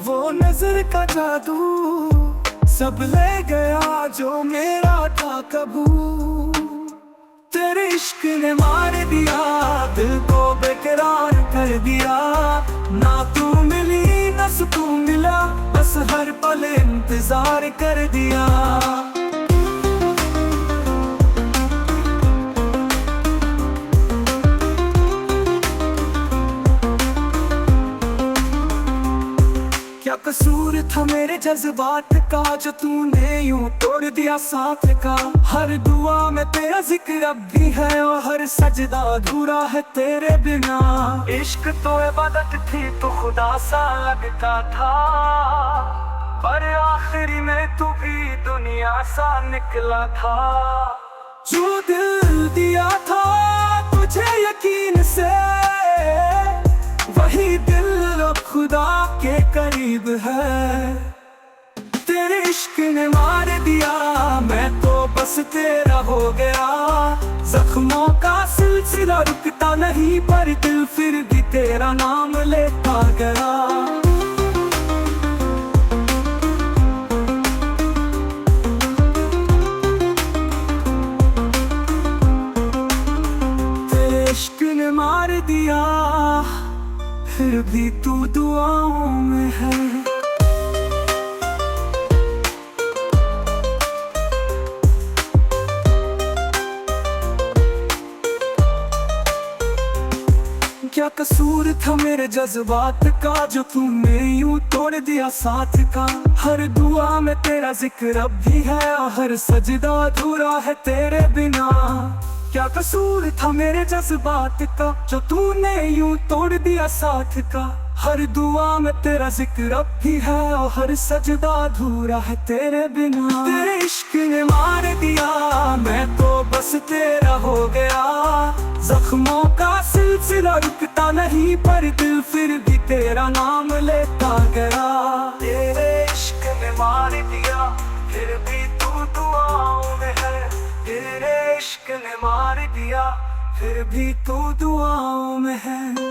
वो नजर का जादू सब ले गया जो मेरा था कबू। तेरे इश्क ने मार दिया, दिल को बेकरार कर दिया। ना तू मिली ना सुकून मिला, बस हर पल इंतजार कर दिया। क्या कसूर था मेरे जज्बात का जो तूने यूं तोड़ दिया साथ का। हर दुआ में तेरा जिक्र अब भी है और हर सजदा अधूरा है तेरे बिना। इश्क तो इबादत थी तो खुदा सा लगता था, पर आखिरी में तू भी दुनिया सा निकला था। जो दिल दिया था तुझे यकीन से, वही दिल अब खुदा के करीब है। तेरे इश्क ने मार दिया, मैं तो बस तेरा हो गया। जख्मों का सिलसिला रुकता नहीं, पर दिल फिर भी तेरा नाम लेता गया। तेरे इश्क ने मार दिया, फिर भी तू दुआओं में है। क्या कसूर था मेरे जज्बात का जो तूने यूं तोड़ दिया साथ का। हर दुआ में तेरा जिक्र अब भी है और हर सजदा अधूरा है तेरे बिना। क्या कसूर था मेरे जज्बात का जो तूने यूं तोड़ दिया साथ का। हर दुआ में तेरा जिक्र अब भी है और हर सजदा अधूरा है तेरे बिना। तेरे इश्क ने मार दिया, मैं तो बस तेरा हो गया। जख्मों का सिलसिला रुकता नहीं, पर दिल फिर भी तेरा नाम लेता गया। तेरे इश्क ने मार दिया, फिर भी तू दुआओं में है। तेरे इश्क ने मार दिया, फिर भी तू दुआओं में है।